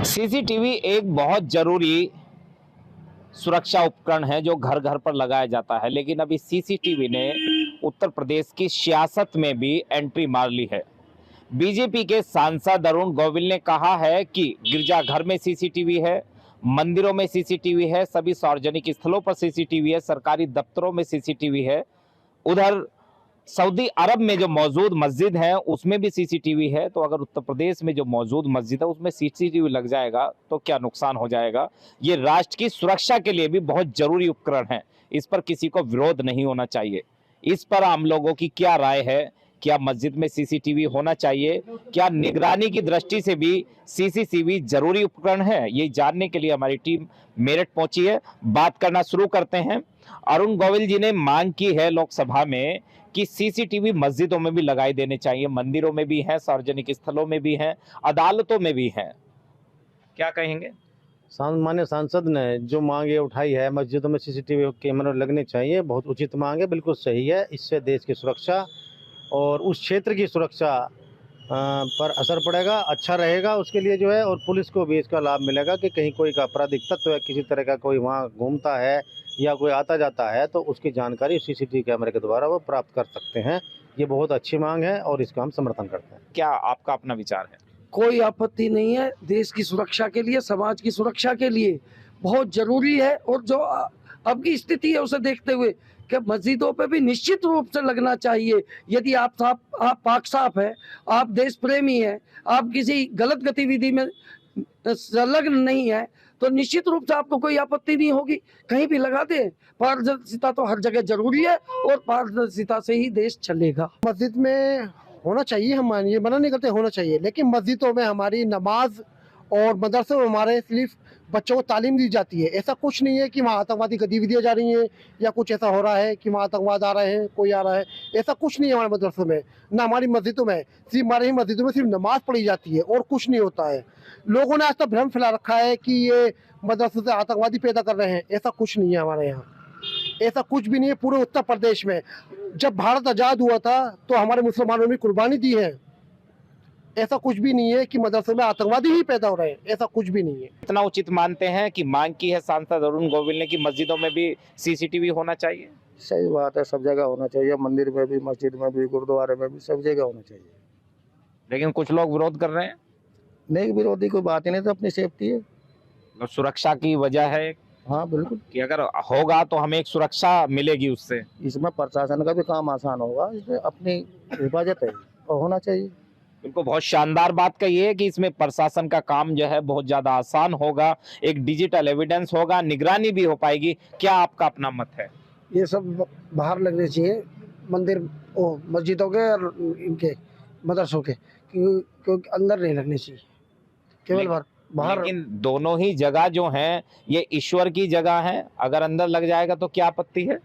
CCTV एक बहुत जरूरी सुरक्षा उपकरण है जो घर घर पर लगाया जाता है, लेकिन अभी सीसीटीवी ने उत्तर प्रदेश की सियासत में भी एंट्री मार ली है। बीजेपी के सांसद अरुण गोविल ने कहा है कि गिरजाघर में सीसीटीवी है, मंदिरों में सीसीटीवी है, सभी सार्वजनिक स्थलों पर सीसीटीवी है, सरकारी दफ्तरों में सीसीटीवी है। उधर सऊदी अरब में जो मौजूद मस्जिद है उसमें भी सीसीटीवी है। तो अगर उत्तर प्रदेश में जो मौजूद मस्जिद है उसमें सीसीटीवी लग जाएगा तो क्या नुकसान हो जाएगा। ये राष्ट्र की सुरक्षा के लिए भी बहुत जरूरी उपकरण है, इस पर किसी को विरोध नहीं होना चाहिए। इस पर आम लोगों की क्या राय है? क्या मस्जिद में सीसीटीवी होना चाहिए? क्या निगरानी की दृष्टि से भी सीसीटीवी जरूरी उपकरण है? ये जानने के लिए हमारी टीम मेरठ पहुंची है। बात करना शुरू करते हैं। अरुण गोविल जी ने मांग की है लोकसभा में कि सीसीटीवी मस्जिदों में भी लगाई देने चाहिए, मंदिरों में भी है, सार्वजनिक स्थलों में भी है, अदालतों में भी है। क्या कहेंगे? माननीय सांसद ने जो मांग ये उठाई है, मस्जिदों में सीसीटीवी कैमरे लगने चाहिए, बहुत उचित मांग है, बिल्कुल सही है। इससे देश की सुरक्षा और उस क्षेत्र की सुरक्षा पर असर पड़ेगा, अच्छा रहेगा उसके लिए जो है। और पुलिस को भी इसका लाभ मिलेगा कि कहीं कोई का आपराधिक तत्व है, किसी तरह का कोई वहाँ घूमता है या कोई आता जाता है तो उसकी जानकारी सीसीटीवी कैमरे के द्वारा वो प्राप्त कर सकते हैं। ये बहुत अच्छी मांग है और इसका हम समर्थन करते हैं। क्या आपका अपना विचार है? कोई आपत्ति नहीं है। देश की सुरक्षा के लिए, समाज की सुरक्षा के लिए बहुत जरूरी है। और जो अब की स्थिति है उसे देखते हुए कि मस्जिदों पे भी निश्चित रूप से लगना चाहिए। यदि आप पाक साफ है, आप देश प्रेमी है, आप किसी गलत गतिविधि में संलग्न नहीं है, तो निश्चित रूप से आपको कोई आपत्ति नहीं होगी, कहीं भी लगा दे। पारदर्शिता तो हर जगह जरूरी है और पारदर्शिता से ही देश चलेगा। मस्जिद में होना चाहिए, हम ये मना नहीं करते, होना चाहिए, लेकिन मस्जिदों में हमारी नमाज और मदरसे में हमारे सिर्फ बच्चों को तालीम दी जाती है। ऐसा कुछ नहीं है कि वहाँ आतंकवादी गतिविधियाँ जा रही हैं या कुछ ऐसा हो रहा है कि वहाँ आतंकवाद आ रहे हैं, कोई आ रहा है, ऐसा कुछ नहीं है हमारे मदरसों में, ना हमारी मस्जिदों में। सिर्फ हमारे ही मस्जिदों में सिर्फ नमाज पढ़ी जाती है और कुछ नहीं होता है। लोगों ने आज तक भ्रम फैला रखा है कि ये मदरसों से आतंकवादी पैदा कर रहे हैं, ऐसा कुछ नहीं है हमारे यहाँ, ऐसा कुछ भी नहीं है। पूरे उत्तर प्रदेश में जब भारत आज़ाद हुआ था तो हमारे मुसलमानों ने कुर्बानी दी है। ऐसा कुछ भी नहीं है कि मदरसे में आतंकवादी ही पैदा हो रहे हैं, ऐसा कुछ भी नहीं है। इतना उचित मानते हैं कि मांग की है सांसद अरुण गोविल ने कि मस्जिदों में भी सीसीटीवी होना चाहिए? सही बात है, सब जगह होना चाहिए, मंदिर में भी, मस्जिद में भी, गुरुद्वारे में भी, सब जगह होना चाहिए। लेकिन कुछ लोग विरोध कर रहे हैं। नहीं, विरोधी कोई बात ही नहीं, तो अपनी सेफ्टी है। तो सुरक्षा की वजह है हाँ बिल्कुल, कि अगर होगा तो हमें एक सुरक्षा मिलेगी उससे। इसमें प्रशासन का भी काम आसान होगा, इसमें अपनी हिफाजत है और होना चाहिए। बिल्कुल, बहुत शानदार बात कही है कि इसमें प्रशासन का काम जो है बहुत ज्यादा आसान होगा, एक डिजिटल एविडेंस होगा, निगरानी भी हो पाएगी। क्या आपका अपना मत है? ये सब बाहर लगने चाहिए, मंदिर मस्जिदों के और इनके मदरसों के, क्योंकि अंदर नहीं लगने चाहिए, केवल बाहर। लेकिन दोनों ही जगह जो हैं ये ईश्वर की जगह है, अगर अंदर लग जाएगा तो क्या आपत्ति है?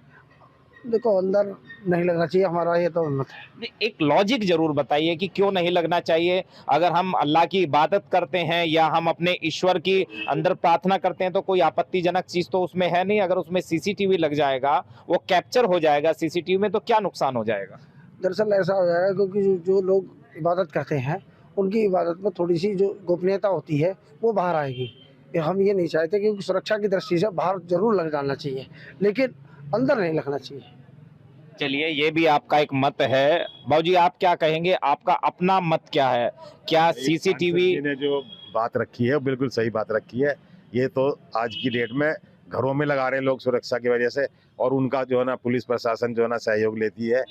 देखो, अंदर नहीं लगना चाहिए, हमारा ये तो मत है। एक लॉजिक जरूर बताइए कि क्यों नहीं लगना चाहिए। अगर हम अल्लाह की इबादत करते हैं या हम अपने ईश्वर की अंदर प्रार्थना करते हैं तो कोई आपत्तिजनक चीज तो उसमें है नहीं। अगर उसमें सीसीटीवी लग जाएगा, वो कैप्चर हो जाएगा सीसीटीवी में, तो क्या नुकसान हो जाएगा? दरअसल ऐसा हो जाएगा क्योंकि जो लोग इबादत करते हैं उनकी इबादत में थोड़ी सी जो गोपनीयता होती है वो बाहर आएगी। हम ये नहीं चाहते, क्योंकि सुरक्षा की दृष्टि से बाहर जरूर लग जाना चाहिए, लेकिन अंदर नहीं लगना चाहिए। चलिए, ये भी आपका एक मत है। बाबूजी, आप क्या कहेंगे? आपका अपना मत क्या है? क्या सीसीटीवी ने जो बात रखी है बिल्कुल सही बात रखी है। ये तो आज की डेट में घरों में लगा रहे हैं लोग सुरक्षा की वजह से, और उनका जो है ना पुलिस प्रशासन जो है ना सहयोग लेती है।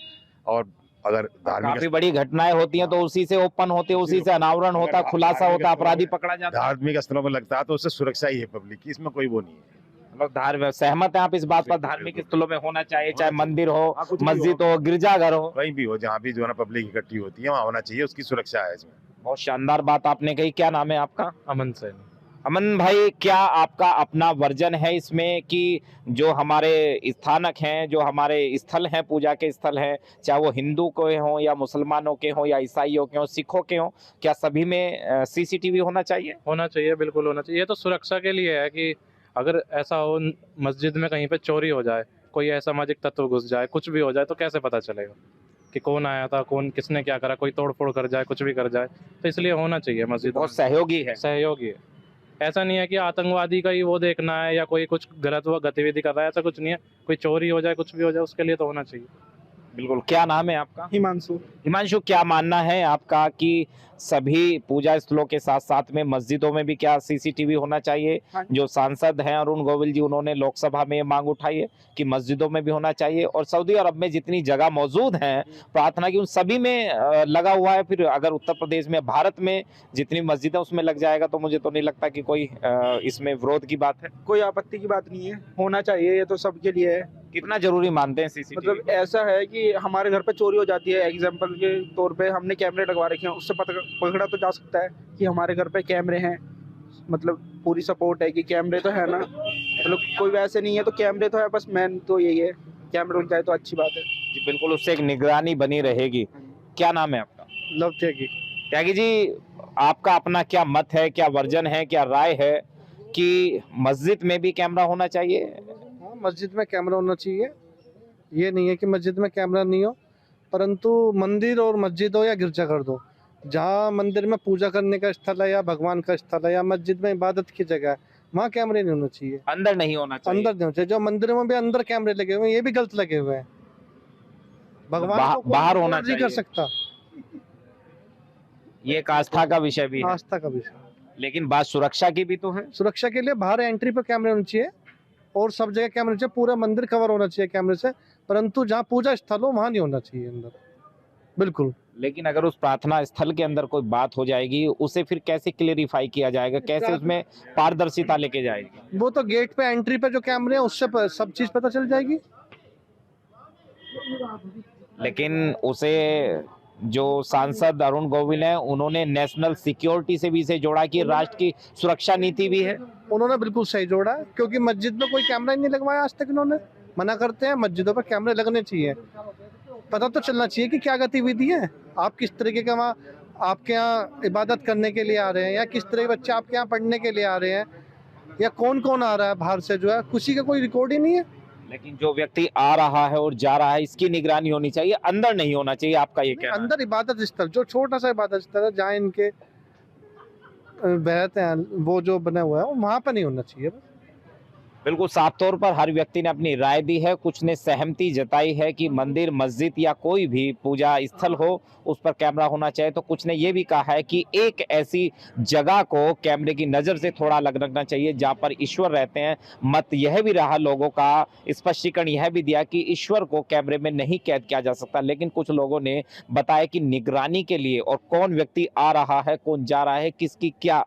और अगर काफी बड़ी घटनाएं होती हैं तो उसी से ओपन होते, उसी से अनावरण होता, खुलासा होता, अपराधी पकड़ा जाता। धार्मिक स्थलों पर लगता है तो उससे सुरक्षा ही है पब्लिक की, इसमें कोई वो नहीं है। मतलब धार्मिक सहमत है आप इस बात पर? धार्मिक स्थलों में होना चाहिए, चाहे मंदिर हो, मस्जिद हो, गिरजाघर हो, कहीं भी हो, जहाँ भी जो है ना पब्लिक इकट्ठी होती है वहाँ होना चाहिए, उसकी सुरक्षा है इसमें। बहुत शानदार बात आपने कही। क्या नाम है आपका? अमन से। अमन भाई, क्या आपका अपना वर्जन है इसमें कि जो हमारे स्थानक हैं, जो हमारे स्थल हैं, पूजा के स्थल हैं, चाहे वो हिंदू के हों या मुसलमानों के हों या ईसाइयों के हों, सिखों के हों, क्या सभी में सीसीटीवी होना चाहिए? होना चाहिए, बिल्कुल होना चाहिए। ये तो सुरक्षा के लिए है कि अगर ऐसा हो मस्जिद में कहीं पे चोरी हो जाए, कोई असामाजिक तत्व घुस जाए, कुछ भी हो जाए, तो कैसे पता चलेगा कि कौन आया था, कौन किसने क्या करा, कोई तोड़ फोड़ कर जाए, कुछ भी कर जाए। तो इसलिए होना चाहिए मस्जिद। बहुत सहयोगी है। सहयोगी है। ऐसा नहीं है कि आतंकवादी का ही वो देखना है या कोई कुछ गलत वो गतिविधि कर रहा है, ऐसा कुछ नहीं है। कोई चोरी हो जाए, कुछ भी हो जाए, उसके लिए तो होना चाहिए। बिल्कुल। क्या नाम है आपका? हिमांशु। हिमांशु, क्या मानना है आपका कि सभी पूजा स्थलों के साथ साथ में मस्जिदों में भी क्या सीसीटीवी होना चाहिए? हाँ। जो सांसद हैं अरुण गोविल जी, उन्होंने लोकसभा में ये मांग उठाई है कि मस्जिदों में भी होना चाहिए, और सऊदी अरब में जितनी जगह मौजूद हैं प्रार्थना की, उन सभी में लगा हुआ है। फिर अगर उत्तर प्रदेश में, भारत में जितनी मस्जिद है उसमें लग जाएगा तो मुझे तो नहीं लगता कि कोई इसमें विरोध की बात है। कोई आपत्ति की बात नहीं है, होना चाहिए, ये तो सबके लिए है। कितना जरूरी मानते हैं सीसीटीवी? मतलब ऐसा है कि हमारे घर पे चोरी हो जाती है, एग्जाम्पल के तौर पे हमने कैमरे लगवा रखे हैं, उससे पकड़ा तो जा सकता है कि हमारे घर पे कैमरे हैं। मतलब पूरी सपोर्ट है कि कैमरे तो है ना, मतलब कोई वैसे नहीं है तो कैमरे तो है, बस मेन तो यही है, कैमरे लग जाए तो अच्छी बात है। जी बिल्कुल, उससे एक निगरानी बनी रहेगी। क्या नाम है आपका? लव त्यागी। त्यागी जी, आपका अपना क्या मत है, क्या वर्जन है, क्या राय है कि मस्जिद में भी कैमरा होना चाहिए? हाँ, मस्जिद में कैमरा होना चाहिए। ये नहीं है कि मस्जिद में कैमरा नहीं हो, परंतु मंदिर और मस्जिद हो या गिरजाघर हो, जहाँ मंदिर में पूजा करने का स्थल है या भगवान का स्थल है या मस्जिद में इबादत की जगह है, वहाँ कैमरे नहीं होना चाहिए। अंदर नहीं होना चाहिए? अंदर नहीं होना चाहिए। जो मंदिरों में भी अंदर कैमरे लगे हुए हैं, ये भी गलत लगे हुए हैं। भगवान को कोई बाहर होना नहीं कर चाहिए। सकता। ये एक आस्था का विषय भी है, आस्था का विषय। लेकिन बात सुरक्षा की भी तो है। सुरक्षा के लिए बाहर एंट्री पे कैमरे होने चाहिए और सब जगह कैमरे होने चाहिए, पूरा मंदिर कवर होना चाहिए कैमरे से, परंतु जहाँ पूजा स्थल हो वहाँ नहीं होना चाहिए अंदर, बिल्कुल। लेकिन अगर उस प्रार्थना स्थल के अंदर कोई बात हो जाएगी, उसे फिर कैसे क्लियरिफाई किया जाएगा, कैसे उसमें पारदर्शिता लेके जाएगी? वो तो गेट पे एंट्री पे जो कैमरे हैं उससे सब चीज पता चल जाएगी। लेकिन उसे जो सांसद अरुण गोविल हैं, उन्होंने नेशनल सिक्योरिटी से भी इसे जोड़ा कि राष्ट्र की सुरक्षा नीति भी है। उन्होंने बिल्कुल सही जोड़ा है, क्योंकि मस्जिद में कोई कैमरा ही नहीं लगवाया आज तक। इन्होंने मना करते हैं मस्जिदों पर कैमरे लगने चाहिए, पता तो चलना चाहिए कि क्या गतिविधि है, आप किस तरीके का वहाँ आपके यहाँ इबादत करने के लिए आ रहे हैं, या किस तरह के बच्चे आपके यहाँ पढ़ने के लिए आ रहे हैं, या कौन कौन आ रहा है बाहर से, जो है किसी का कोई रिकॉर्ड ही नहीं है। लेकिन जो व्यक्ति आ रहा है और जा रहा है, इसकी निगरानी होनी चाहिए, अंदर नहीं होना चाहिए। आपका ये कहना है? अंदर इबादत स्थल, जो छोटा सा इबादत स्थल है जहाँ इनके बहते हैं, वो जो बना हुआ है वहाँ पर नहीं होना चाहिए। बिल्कुल साफ तौर पर हर व्यक्ति ने अपनी राय दी है। कुछ ने सहमति जताई है कि मंदिर, मस्जिद या कोई भी पूजा स्थल हो उस पर कैमरा होना चाहिए, तो कुछ ने ये भी कहा है कि एक ऐसी जगह को कैमरे की नजर से थोड़ा अलग रखना चाहिए जहां पर ईश्वर रहते हैं। मत यह भी रहा लोगों का, स्पष्टीकरण यह भी दिया कि ईश्वर को कैमरे में नहीं कैद किया जा सकता। लेकिन कुछ लोगों ने बताया कि निगरानी के लिए, और कौन व्यक्ति आ रहा है, कौन जा रहा है, किसकी क्या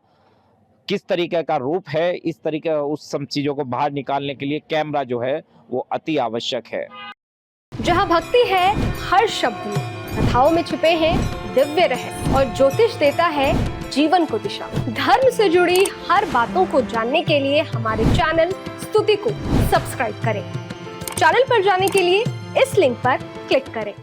किस तरीके का रूप है, इस तरीके उस सब चीजों को बाहर निकालने के लिए कैमरा जो है वो अति आवश्यक है। जहाँ भक्ति है हर शब्द में, कथाओं में छुपे हैं दिव्य रहस्य, और ज्योतिष देता है जीवन को दिशा। धर्म से जुड़ी हर बातों को जानने के लिए हमारे चैनल स्तुति को सब्सक्राइब करें। चैनल पर जाने के लिए इस लिंक पर क्लिक करें।